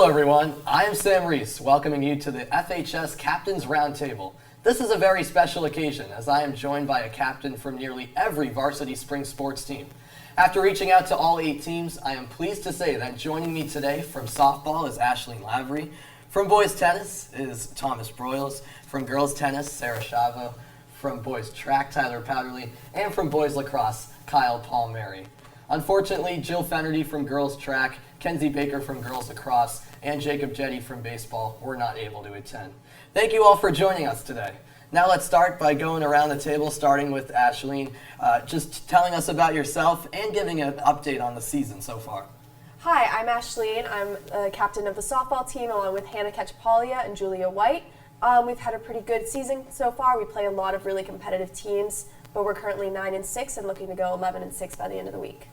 Hello everyone, I am Sam Reis, welcoming you to the FHS Captain's Roundtable. This is a very special occasion as I am joined by a captain from nearly every varsity spring sports team. After reaching out to all 8 teams, I am pleased to say that joining me today from softball is Ashleen Lavery, from boys tennis is Thomas Broyles, from girls tennis, Sarah Chavo, from boys track, Tyler Powderly, and from boys lacrosse, Kyle Palmieri. Unfortunately, Jill Fennerty from girls track, Kenzie Baker from girls lacrosse, and Jacob Jetty from baseball were not able to attend. Thank you all for joining us today. Now let's start by going around the table, starting with Ashleen, just telling us about yourself and giving an update on the season so far. Hi, I'm Ashleen. I'm captain of the softball team along with Hannah Ketchapalia and Julia White. We've had a pretty good season so far. We play a lot of really competitive teams, but we're currently 9-6 and looking to go 11-6 by the end of the week.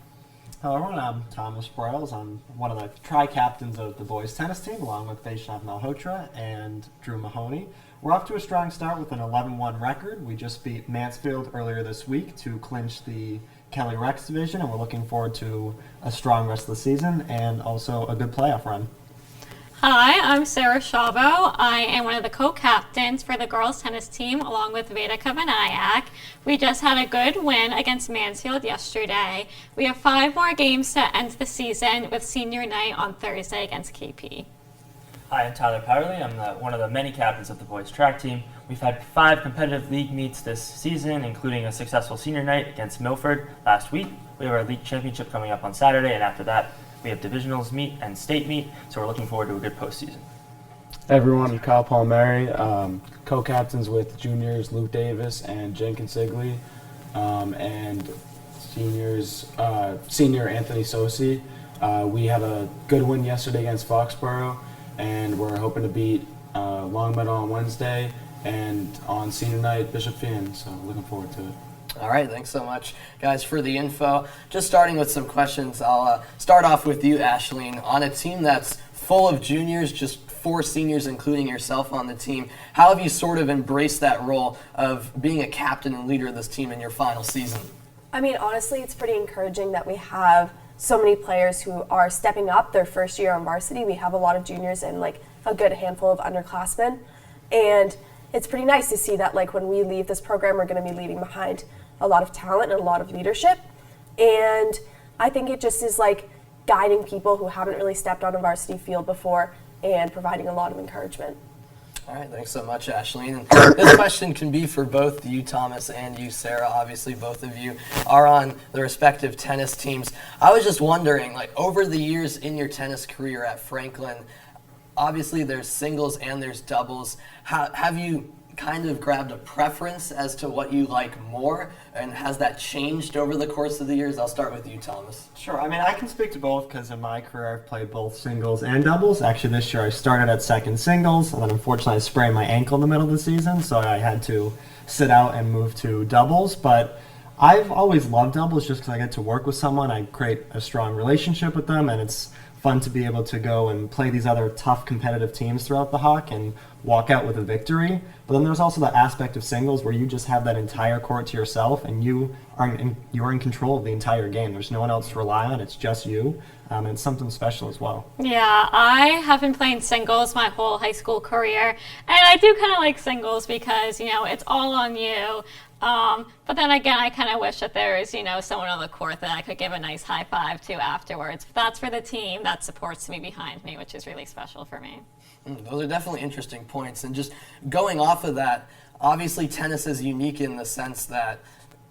Hello everyone, I'm Thomas Broyles. I'm one of the tri-captains of the boys tennis team along with Vaishnav Malhotra and Drew Mahoney. We're off to a strong start with an 11-1 record. We just beat Mansfield earlier this week to clinch the Kelly Rex division, and we're looking forward to a strong rest of the season and also a good playoff run. Hi, I'm Sarah Chavo. I am one of the co-captains for the girls tennis team along with Vedika Vinayak. We just had a good win against Mansfield yesterday. We have 5 more games to end the season with senior night on Thursday against KP. Hi, I'm Tyler Powderly. I'm one of the many captains of the boys track team. We've had 5 competitive league meets this season, including a successful senior night against Milford last week. We have our league championship coming up on Saturday, and after that, we have divisionals meet and state meet, so we're looking forward to a good postseason. Hey everyone, I'm Kyle Palmieri, co-captains with juniors Luke Davis and Jen Consigli, and senior Anthony Sosi. We had a good win yesterday against Foxborough, and we're hoping to beat Longmeadow on Wednesday, and on senior night, Bishop Finn, so looking forward to it. All right, thanks so much, guys, for the info. Just starting with some questions, I'll start off with you, Ashleen. On a team that's full of juniors, just 4 seniors, including yourself on the team, how have you sort of embraced that role of being a captain and leader of this team in your final season? I mean, honestly, it's pretty encouraging that we have so many players who are stepping up their first year on varsity. We have a lot of juniors and like a good handful of underclassmen, and it's pretty nice to see that like when we leave this program, we're going to be leaving behind a lot of talent and a lot of leadership. And I think it just is like guiding people who haven't really stepped on a varsity field before and providing a lot of encouragement. All right, thanks so much, Ashleen. And this question can be for both you, Thomas, and you, Sarah. Obviously, both of you are on the respective tennis teams. I was just wondering, like over the years in your tennis career at Franklin, obviously there's singles and there's doubles. Have you kind of grabbed a preference as to what you like more, and has that changed over the course of the years? I'll start with you, Thomas. Sure, I mean I can speak to both because in my career I've played both singles and doubles. Actually this year I started at second singles, and then unfortunately I sprained my ankle in the middle of the season, so I had to sit out and move to doubles. But I've always loved doubles just because I get to work with someone, I create a strong relationship with them, and it's fun to be able to go and play these other tough competitive teams throughout the Hawk and walk out with a victory. But then there's also the aspect of singles where you just have that entire court to yourself, and you're in control of the entire game. There's no one else to rely on. It's just you, and it's something special as well. Yeah, I have been playing singles my whole high school career, and I do kind of like singles because, you know, it's all on you. But then again, I kind of wish that there was, you know, someone on the court that I could give a nice high five to afterwards. But that's for the team that supports me behind me, which is really special for me. Those are definitely interesting points. And just going off of that, obviously tennis is unique in the sense that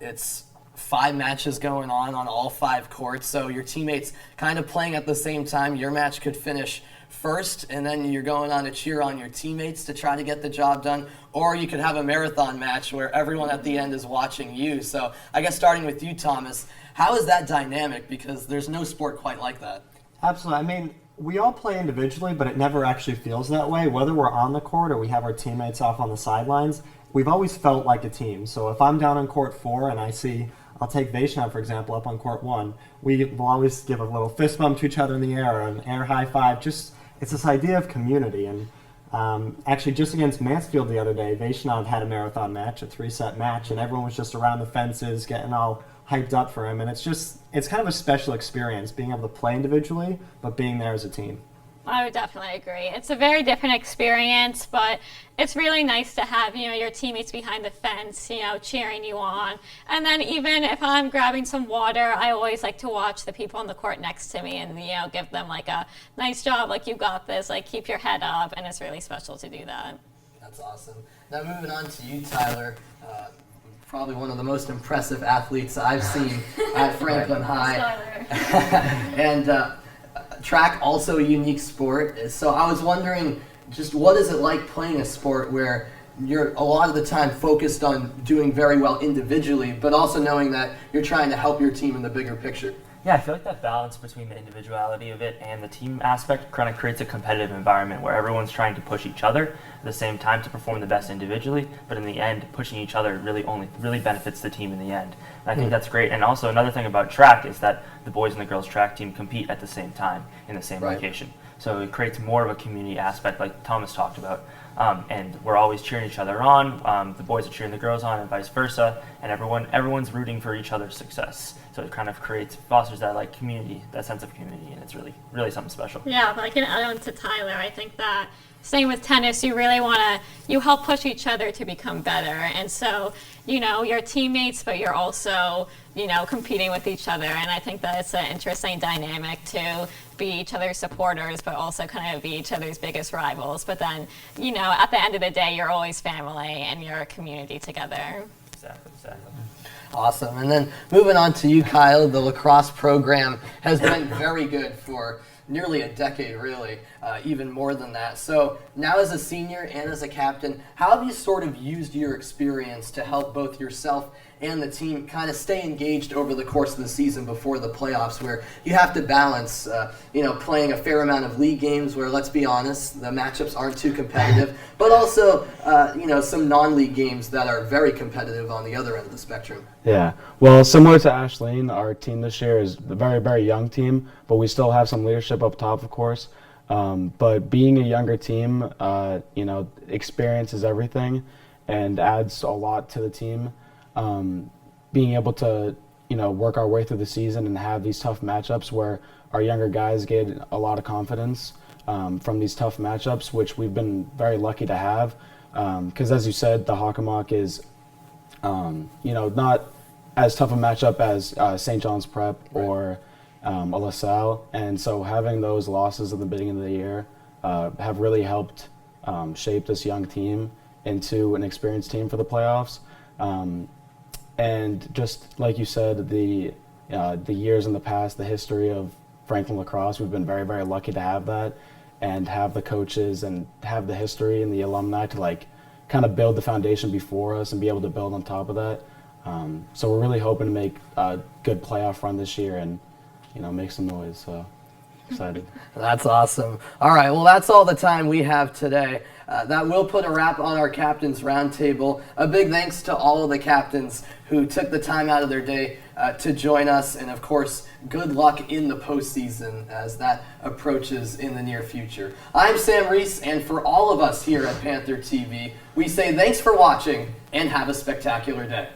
it's 5 matches going on all 5 courts. So your teammates kind of playing at the same time. Your match could finish first, and then you're going on to cheer on your teammates to try to get the job done. Or you could have a marathon match where everyone at the end is watching you. So I guess starting with you, Thomas, how is that dynamic? Because there's no sport quite like that. Absolutely. I mean, we all play individually, but it never actually feels that way. Whether we're on the court or we have our teammates off on the sidelines, we've always felt like a team. So if I'm down on court 4 and I see, I'll take Vaishnav, for example, up on court 1, we will always give a little fist bump to each other in the air or an air high five. Just it's this idea of community. And actually, just against Mansfield the other day, Vaishnav had a marathon match, a 3-set match, and everyone was just around the fences getting all hyped up for him. And it's kind of a special experience being able to play individually, but being there as a team. I would definitely agree. It's a very different experience, but it's really nice to have, your teammates behind the fence, cheering you on. And then even if I'm grabbing some water, I always like to watch the people on the court next to me and, give them like a nice job, like you got this, like keep your head up. And it's really special to do that. That's awesome. Now moving on to you, Tyler. Probably one of the most impressive athletes I've seen at Franklin High. And track, also a unique sport. So I was wondering, just what is it like playing a sport where you're a lot of the time focused on doing very well individually, but also knowing that you're trying to help your team in the bigger picture? Yeah, I feel like that balance between the individuality of it and the team aspect kind of creates a competitive environment where everyone's trying to push each other at the same time to perform the best individually, but in the end, pushing each other really benefits the team in the end. And I think that's great. And also another thing about track is that the boys and the girls track team compete at the same time in the same location. So it creates more of a community aspect like Thomas talked about. And we're always cheering each other on. The boys are cheering the girls on and vice versa. And everyone's rooting for each other's success. So it kind of fosters that community, that sense of community, and it's really, really something special. Yeah, but I can add on to Tyler. I think that same with tennis, you really you help push each other to become better. And so, you're teammates, but you're also, competing with each other. And I think that it's an interesting dynamic to be each other's supporters, but also kind of be each other's biggest rivals. But then, at the end of the day, you're always family and you're a community together. Exactly. Awesome. And then moving on to you, Kyle, the lacrosse program has been very good for nearly a decade, really, even more than that. So now as a senior and as a captain, how have you sort of used your experience to help both yourself and the team kind of stay engaged over the course of the season before the playoffs, where you have to balance, playing a fair amount of league games where, let's be honest, the matchups aren't too competitive, but also, some non-league games that are very competitive on the other end of the spectrum? Yeah, well, similar to Ashleen, our team this year is a very, very young team, but we still have some leadership up top, of course. But being a younger team, experience is everything and adds a lot to the team. Being able to, work our way through the season and have these tough matchups where our younger guys get a lot of confidence from these tough matchups, which we've been very lucky to have. Because as you said, the Hockomock is, not as tough a matchup as St. John's Prep or a LaSalle. And so having those losses in the beginning of the year have really helped shape this young team into an experienced team for the playoffs. And just like you said, the years in the past, the history of Franklin lacrosse, we've been very, very lucky to have that and have the coaches and have the history and the alumni to kind of build the foundation before us and be able to build on top of that. So we're really hoping to make a good playoff run this year and, make some noise. So excited. That's awesome. All right, well, that's all the time we have today. That will put a wrap on our Captain's Roundtable. A big thanks to all of the captains who took the time out of their day to join us. And, of course, good luck in the postseason as that approaches in the near future. I'm Sam Reis, and for all of us here at Panther TV, we say thanks for watching and have a spectacular day.